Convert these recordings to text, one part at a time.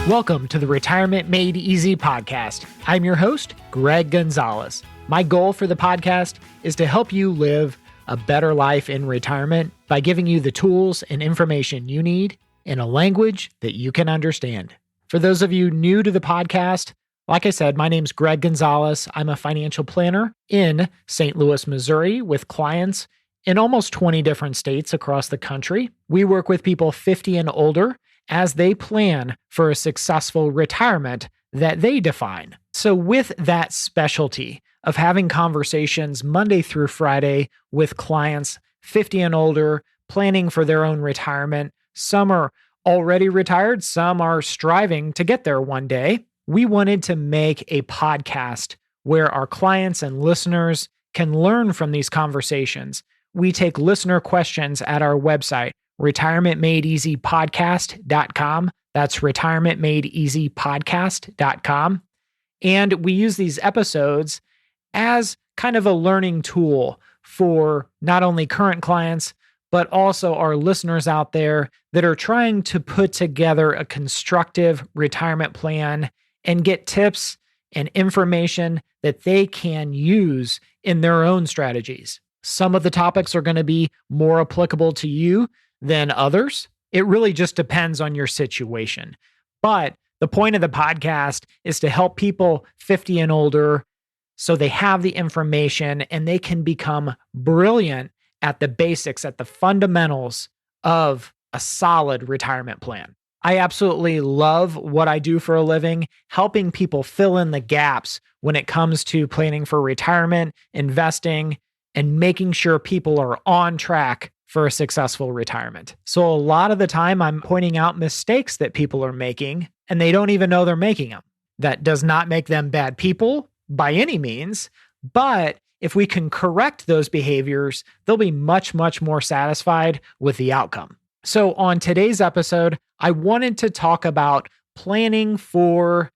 Welcome to the Retirement Made Easy podcast. I'm your host, Greg Gonzalez. My goal for the podcast is to help you live a better life in retirement by giving you the tools and information you need in a language that you can understand. For those of you new to the podcast, like I said, my name's Greg Gonzalez. I'm a financial planner in St. Louis, Missouri, with clients in almost 20 different states across the country. We work with people 50 and older as they plan for a successful retirement that they define. So with that specialty of having conversations Monday through Friday with clients 50 and older, planning for their own retirement, some are already retired, some are striving to get there one day, we wanted to make a podcast where our clients and listeners can learn from these conversations. We take listener questions at our website, retirementmadeeasypodcast.com. That's retirementmadeeasypodcast.com. And we use these episodes as kind of a learning tool for not only current clients, but also our listeners out there that are trying to put together a constructive retirement plan and get tips and information that they can use in their own strategies. Some of the topics are going to be more applicable to you than others. It really just depends on your situation. But the point of the podcast is to help people 50 and older so they have the information and they can become brilliant at the basics, at the fundamentals of a solid retirement plan. I absolutely love what I do for a living, helping people fill in the gaps when it comes to planning for retirement, investing, and making sure people are on track for a successful retirement. So a lot of the time I'm pointing out mistakes that people are making and they don't even know they're making them. That does not make them bad people by any means, but if we can correct those behaviors, they'll be much, much more satisfied with the outcome. So on today's episode, I wanted to talk about planning for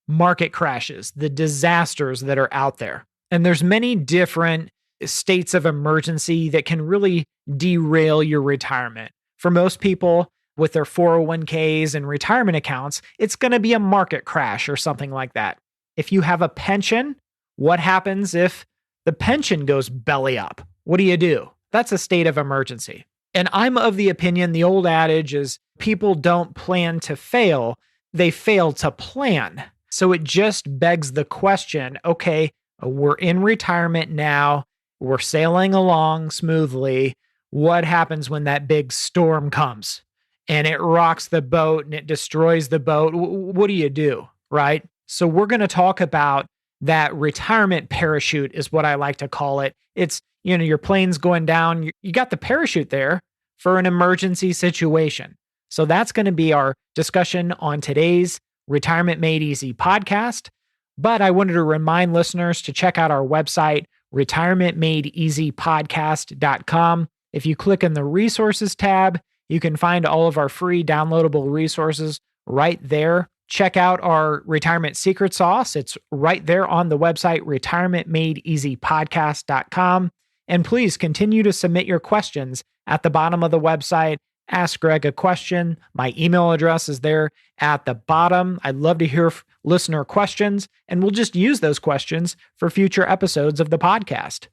market crashes, the disasters that are out there. And there's many different states of emergency that can really derail your retirement. For most people with their 401ks and retirement accounts, it's going to be a market crash or something like that. If you have a pension, what happens if the pension goes belly up? What do? That's a state of emergency. And I'm of the opinion, the old adage is people don't plan to fail, they fail to plan. So it just begs the question, okay, we're in retirement now, we're sailing along smoothly. What happens when that big storm comes and it rocks the boat and it destroys the boat? What do? Right? So we're going to talk about that retirement parachute is what I like to call it. It's, your plane's going down. You got the parachute there for an emergency situation. So that's going to be our discussion on today's Retirement Made Easy podcast. But I wanted to remind listeners to check out our website, retirementmadeeasypodcast.com. If you click in the resources tab, you can find all of our free downloadable resources right there. Check out our retirement secret sauce. It's right there on the website, retirementmadeeasypodcast.com. And please continue to submit your questions at the bottom of the website. Ask Greg a question. My email address is there at the bottom. I'd love to hear listener questions, and we'll just use those questions for future episodes of the podcast.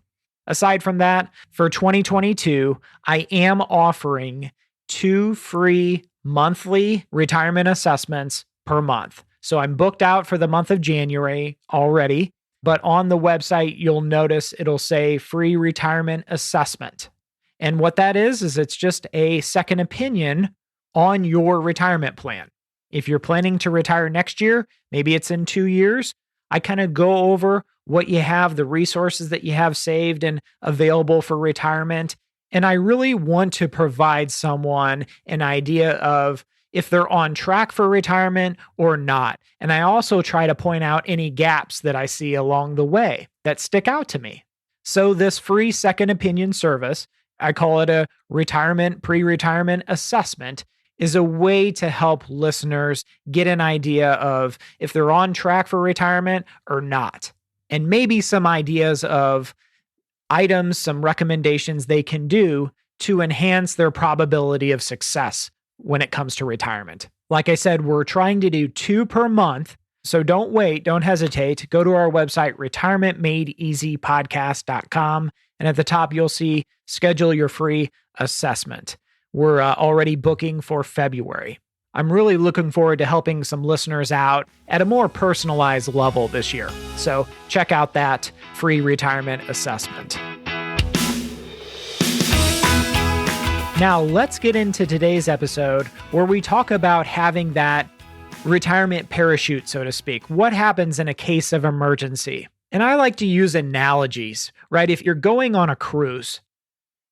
Aside from that, for 2022, I am offering 2 free monthly retirement assessments per month. So I'm booked out for the month of January already, but on the website, you'll notice it'll say free retirement assessment. And what that is it's just a second opinion on your retirement plan. If you're planning to retire next year, maybe it's in 2 years, I kind of go over what you have, the resources that you have saved and available for retirement. And I really want to provide someone an idea of if they're on track for retirement or not. And I also try to point out any gaps that I see along the way that stick out to me. So this free second opinion service, I call it a pre-retirement assessment, is a way to help listeners get an idea of if they're on track for retirement or not. And maybe some ideas of items, some recommendations they can do to enhance their probability of success when it comes to retirement. Like I said, we're trying to do 2 per month. So don't wait, don't hesitate. Go to our website, retirementmadeeasypodcast.com. And at the top, you'll see schedule your free assessment. We're already booking for February. I'm really looking forward to helping some listeners out at a more personalized level this year. So check out that free retirement assessment. Now, let's get into today's episode where we talk about having that retirement parachute, so to speak. What happens in a case of emergency? And I like to use analogies, right? If you're going on a cruise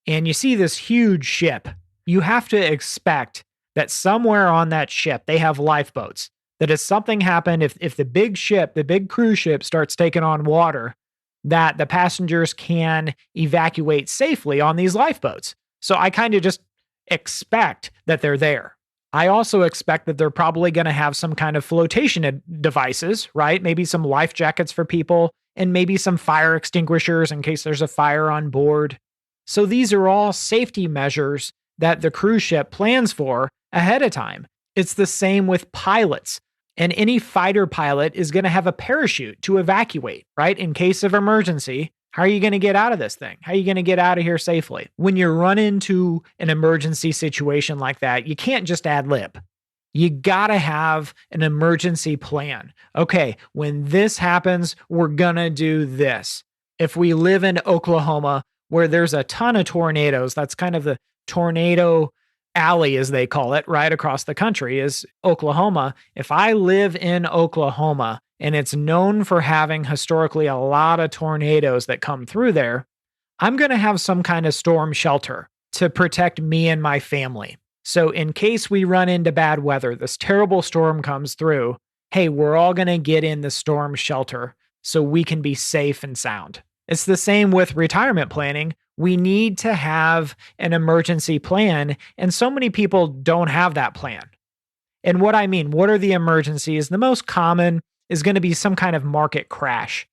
and you see this huge ship, you have to expect that somewhere on that ship, they have lifeboats. That if something happened, if the big ship, the big cruise ship starts taking on water, that the passengers can evacuate safely on these lifeboats. So I kind of just expect that they're there. I also expect that they're probably going to have some kind of flotation devices, right? Maybe some life jackets for people and maybe some fire extinguishers in case there's a fire on board. So these are all safety measures that the cruise ship plans for ahead of time. It's the same with pilots. And any fighter pilot is going to have a parachute to evacuate, right? In case of emergency, how are you going to get out of this thing? How are you going to get out of here safely? When you run into an emergency situation like that, you can't just ad lib. You got to have an emergency plan. Okay, when this happens, we're going to do this. If we live in Oklahoma, where there's a ton of tornadoes, that's kind of the tornado alley, as they call it, right across the country is Oklahoma. If I live in Oklahoma and it's known for having historically a lot of tornadoes that come through there, I'm going to have some kind of storm shelter to protect me and my family. So in case we run into bad weather, this terrible storm comes through, hey, we're all going to get in the storm shelter so we can be safe and sound. It's the same with retirement planning. We need to have an emergency plan, and so many people don't have that plan. And what I mean, what are the emergencies? The most common is going to be some kind of market crash,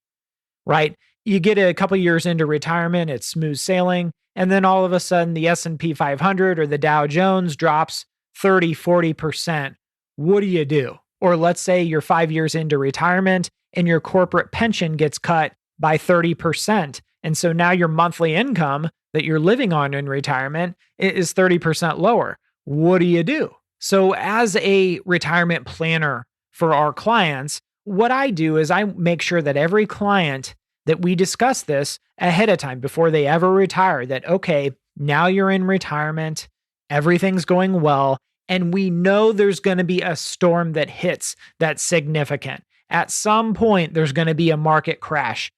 right? You get a couple years into retirement, it's smooth sailing, and then all of a sudden the S&P 500 or the Dow Jones drops 30, 40%. What do you do? Or let's say you're 5 years into retirement and your corporate pension gets cut by 30%. And so now your monthly income that you're living on in retirement is 30% lower. What do you do? So as a retirement planner for our clients, what I do is I make sure that every client that we discuss this ahead of time before they ever retire, that, okay, now you're in retirement, everything's going well, and we know there's going to be a storm that hits that's significant. At some point, there's going to be a market crash.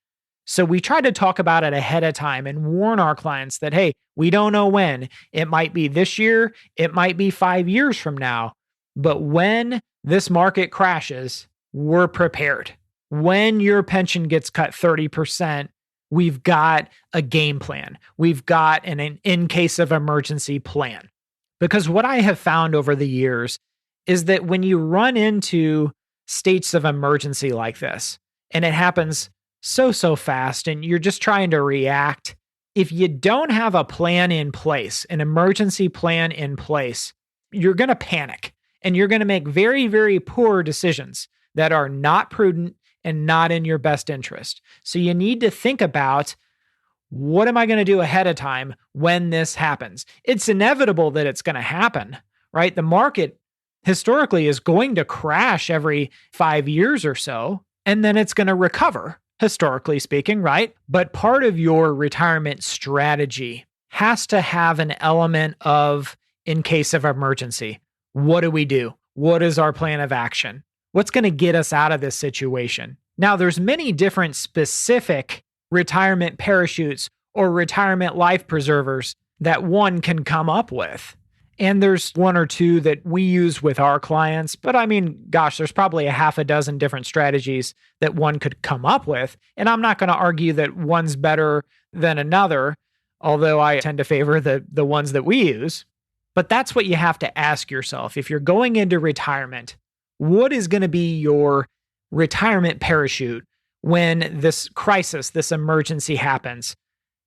So we try to talk about it ahead of time and warn our clients that, hey, we don't know when. It might be this year, it might be 5 years from now. But when this market crashes, we're prepared. When your pension gets cut 30%, we've got a game plan. We've got an in case of emergency plan. Because what I have found over the years is that when you run into states of emergency like this, and it happens so fast, and you're just trying to react, if you don't have a plan in place, an emergency plan in place, you're going to panic and you're going to make very, very poor decisions that are not prudent and not in your best interest. So you need to think about, what am I going to do ahead of time when this happens? It's inevitable that it's going to happen, right? The market historically is going to crash every 5 years or so, and then it's going to recover, historically speaking, right? But part of your retirement strategy has to have an element of in case of emergency. What do we do? What is our plan of action? What's going to get us out of this situation? Now, there's many different specific retirement parachutes or retirement life preservers that one can come up with. And there's one or two that we use with our clients. But I mean, gosh, there's probably a half a dozen different strategies that one could come up with. And I'm not going to argue that one's better than another, although I tend to favor the ones that we use. But that's what you have to ask yourself. If you're going into retirement, what is going to be your retirement parachute when this crisis, this emergency happens?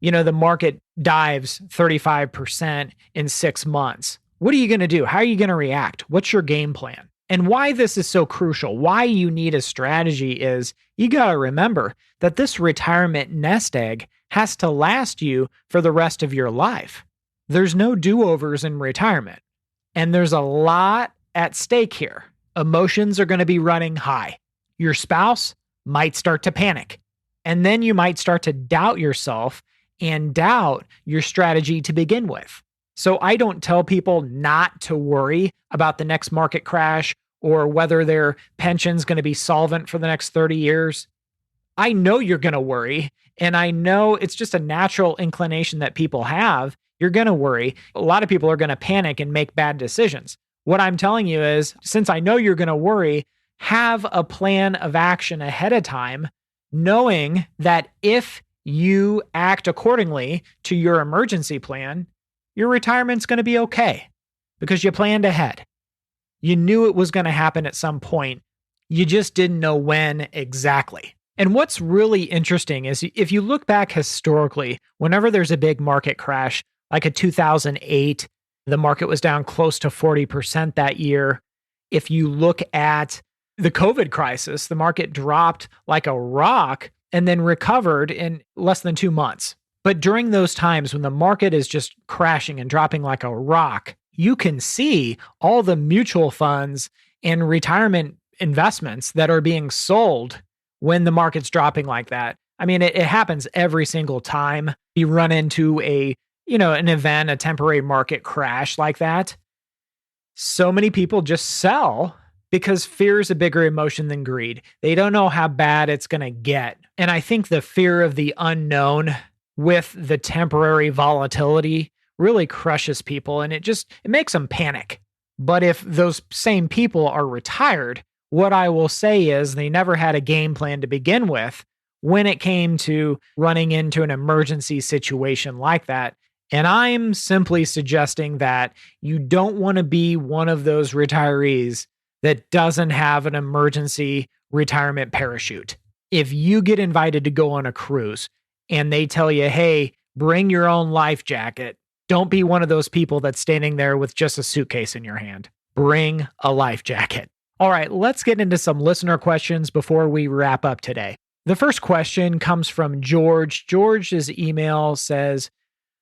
You know, the market dives 35% in 6 months. What are you going to do? How are you going to react? What's your game plan? And why this is so crucial, why you need a strategy is you got to remember that this retirement nest egg has to last you for the rest of your life. There's no do-overs in retirement. And there's a lot at stake here. Emotions are going to be running high. Your spouse might start to panic. And then you might start to doubt yourself and doubt your strategy to begin with. So I don't tell people not to worry about the next market crash or whether their pension's going to be solvent for the next 30 years. I know you're going to worry, and I know it's just a natural inclination that people have. You're going to worry. A lot of people are going to panic and make bad decisions. What I'm telling you is, since I know you're going to worry, have a plan of action ahead of time, knowing that if you act accordingly to your emergency plan, your retirement's going to be okay because you planned ahead. You knew it was going to happen at some point. You just didn't know when exactly. And what's really interesting is if you look back historically, whenever there's a big market crash, like a 2008, the market was down close to 40% that year. If you look at the COVID crisis, the market dropped like a rock and then recovered in less than 2 months. But during those times when the market is just crashing and dropping like a rock, you can see all the mutual funds and retirement investments that are being sold when the market's dropping like that. I mean, it happens every single time you run into an event, a temporary market crash like that. So many people just sell because fear is a bigger emotion than greed. They don't know how bad it's going to get. And I think the fear of the unknown with the temporary volatility really crushes people, and it makes them panic. But if those same people are retired, what I will say is they never had a game plan to begin with when it came to running into an emergency situation like that. And I'm simply suggesting that you don't want to be one of those retirees that doesn't have an emergency retirement parachute. If you get invited to go on a cruise and they tell you, hey, bring your own life jacket, don't be one of those people that's standing there with just a suitcase in your hand. Bring a life jacket. All right, let's get into some listener questions before we wrap up today. The first question comes from George. George's email says,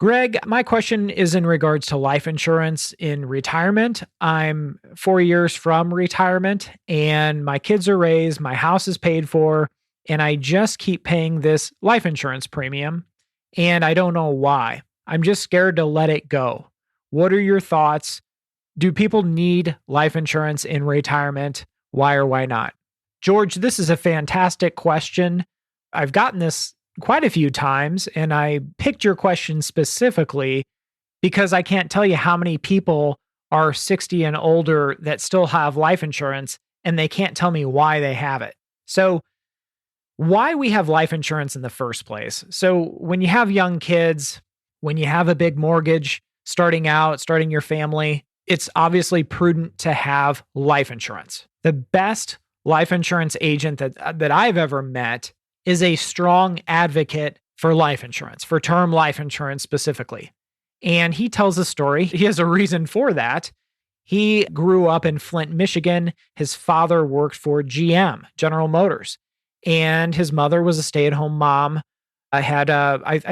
Greg, my question is in regards to life insurance in retirement. I'm 4 years from retirement and my kids are raised, my house is paid for, and I just keep paying this life insurance premium and I don't know why. I'm just scared to let it go. What are your thoughts? Do people need life insurance in retirement? Why or why not? George, this is a fantastic question. I've gotten this quite a few times, and I picked your question specifically because I can't tell you how many people are 60 and older that still have life insurance, and they can't tell me why they have it. So, why we have life insurance in the first place? So, when you have young kids, when you have a big mortgage, starting your family, it's obviously prudent to have life insurance. The best life insurance agent that I've ever met is a strong advocate for life insurance, for term life insurance specifically. And he tells a story. He has a reason for that. He grew up in Flint, Michigan. His father worked for GM, General Motors, and his mother was a stay-at-home mom. I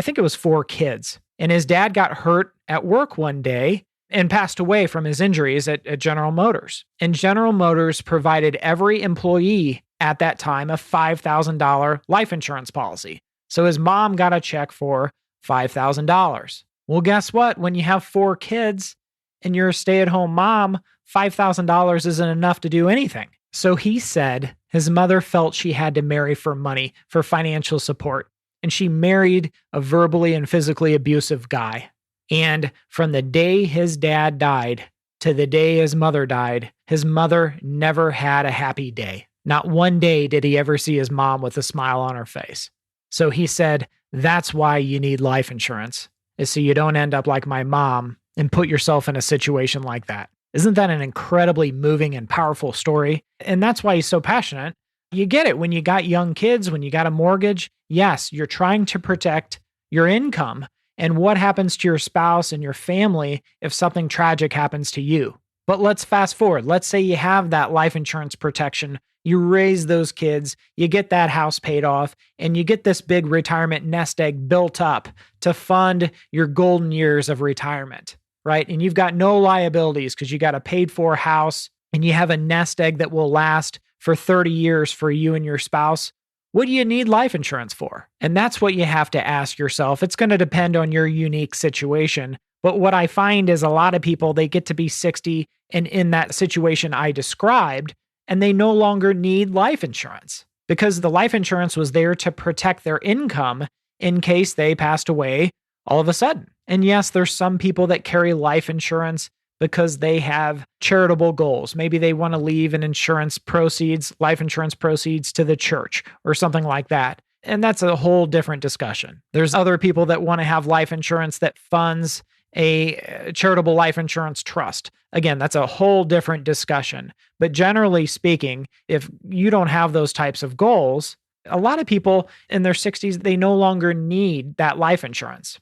think it was 4 kids. And his dad got hurt at work one day and passed away from his injuries at General Motors. And General Motors provided every employee at that time a $5,000 life insurance policy. So his mom got a check for $5,000. Well, guess what? When you have 4 kids and you're a stay-at-home mom, $5,000 isn't enough to do anything. So he said his mother felt she had to marry for money, for financial support. And she married a verbally and physically abusive guy. And from the day his dad died to the day his mother died, his mother never had a happy day. Not one day did he ever see his mom with a smile on her face. So he said, that's why you need life insurance, is so you don't end up like my mom and put yourself in a situation like that. Isn't that an incredibly moving and powerful story? And that's why he's so passionate. You get it when you got young kids, when you got a mortgage. Yes, you're trying to protect your income. And what happens to your spouse and your family if something tragic happens to you? But let's fast forward. Let's say you have that life insurance protection. You raise those kids, you get that house paid off, and you get this big retirement nest egg built up to fund your golden years of retirement, right? And you've got no liabilities because you got a paid for house and you have a nest egg that will last for 30 years for you and your spouse. What do you need life insurance for? And that's what you have to ask yourself. It's going to depend on your unique situation. But what I find is a lot of people, they get to be 60 and in that situation I described, and they no longer need life insurance because the life insurance was there to protect their income in case they passed away all of a sudden. And yes, there's some people that carry life insurance because they have charitable goals. Maybe they want to leave an insurance proceeds, life insurance proceeds to the church or something like that. And that's a whole different discussion. There's other people that want to have life insurance that funds a charitable life insurance trust. Again, that's a whole different discussion. But generally speaking, if you don't have those types of goals, a lot of people in their 60s, they no longer need that life insurance.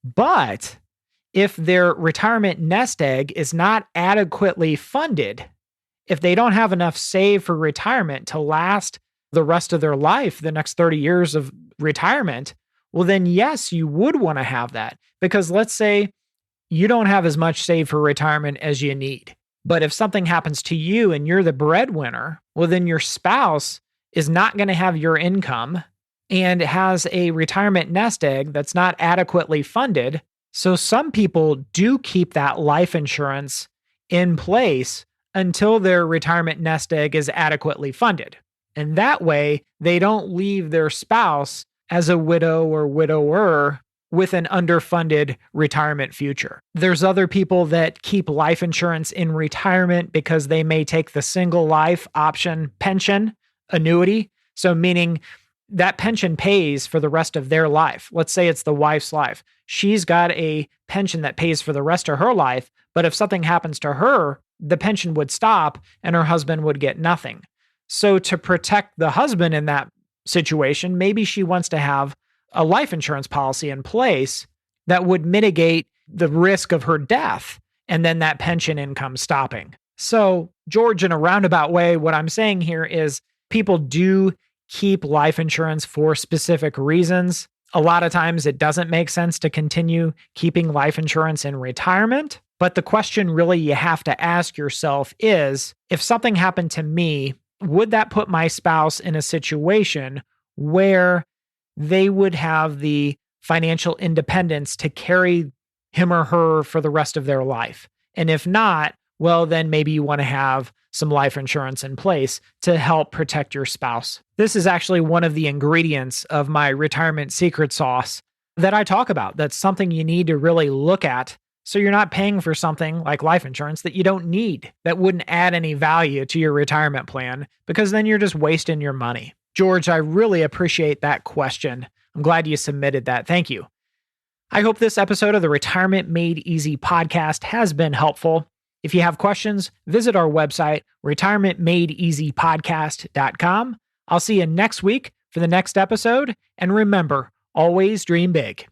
But if their retirement nest egg is not adequately funded, if they don't have enough saved for retirement to last the rest of their life, the next 30 years of retirement, well, then yes, you would want to have that. Because let's say you don't have as much saved for retirement as you need. But if something happens to you and you're the breadwinner, well, then your spouse is not going to have your income and has a retirement nest egg that's not adequately funded. So some people do keep that life insurance in place until their retirement nest egg is adequately funded. And that way, they don't leave their spouse as a widow or widower with an underfunded retirement future. There's other people that keep life insurance in retirement because they may take the single life option pension annuity. So meaning that pension pays for the rest of their life. Let's say it's the wife's life. She's got a pension that pays for the rest of her life, but if something happens to her, the pension would stop and her husband would get nothing. So to protect the husband in that situation, maybe she wants to have a life insurance policy in place that would mitigate the risk of her death and then that pension income stopping. So, George, in a roundabout way, what I'm saying here is people do keep life insurance for specific reasons. A lot of times it doesn't make sense to continue keeping life insurance in retirement. But the question really you have to ask yourself is, if something happened to me, would that put my spouse in a situation where they would have the financial independence to carry him or her for the rest of their life? And if not, well, then maybe you want to have some life insurance in place to help protect your spouse. This is actually one of the ingredients of my retirement secret sauce that I talk about. That's something you need to really look at so you're not paying for something like life insurance that you don't need, that wouldn't add any value to your retirement plan, because then you're just wasting your money. George, I really appreciate that question. I'm glad you submitted that. Thank you. I hope this episode of the Retirement Made Easy podcast has been helpful. If you have questions, visit our website, retirementmadeeasypodcast.com. I'll see you next week for the next episode. And remember, always dream big.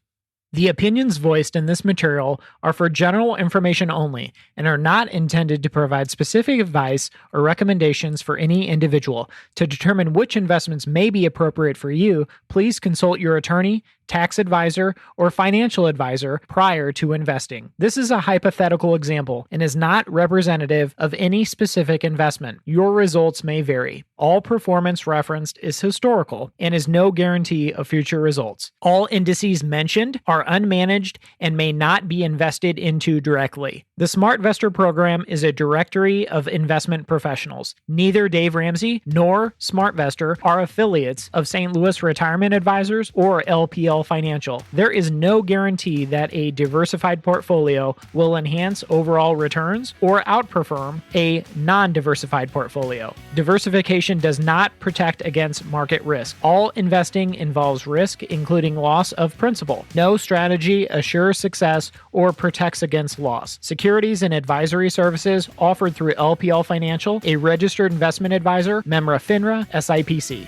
The opinions voiced in this material are for general information only and are not intended to provide specific advice or recommendations for any individual. To determine which investments may be appropriate for you, please consult your attorney, tax advisor, or financial advisor prior to investing. This is a hypothetical example and is not representative of any specific investment. Your results may vary. All performance referenced is historical and is no guarantee of future results. All indices mentioned are unmanaged and may not be invested into directly. The SmartVestor program is a directory of investment professionals. Neither Dave Ramsey nor SmartVestor are affiliates of St. Louis Retirement Advisors or LPL Financial. There is no guarantee that a diversified portfolio will enhance overall returns or outperform a non-diversified portfolio. Diversification does not protect against market risk. All investing involves risk, including loss of principal. No strategy assures success or protects against loss. Securities and advisory services offered through LPL Financial, a registered investment advisor, member FINRA, SIPC.